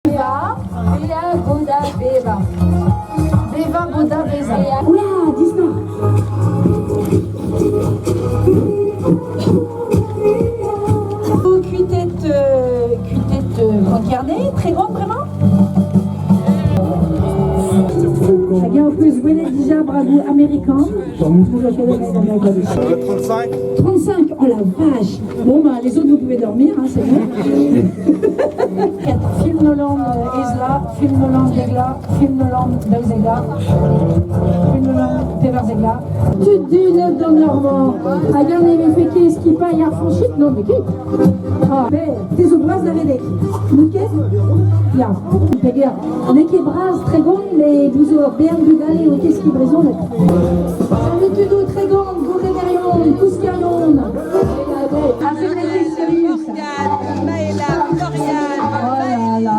Beva, Bea, Boda, Beva. Beva, Boda, Beza. Oula, dis-moi. Cuitette Konk Kerne, très grande vraiment. Regarde, en plus, bennek déjà, bravo, américain. 35. 35, oh la vache. Bon, bah, les autres, vous pouvez dormir, hein, c'est bon. Film Noland Esla, Film Noland Degla, Film Noland Belzega, Film Noland Teverzegla. Tu te dis, là, dans Normand. Regarde, il fait qui Skipailh, franchit. Non, mais qui? Ah, mais, t'es au Brav, Lavadec. Niko? Ja. On est qui Brav, très bon, mais vous aurez bien vu d'aller au qu'est-ce qui brésonne. Salut, tu doux, très bon, vous réveillons, tous carillons. Ah, c'est très sérieux, ça. Oh là là.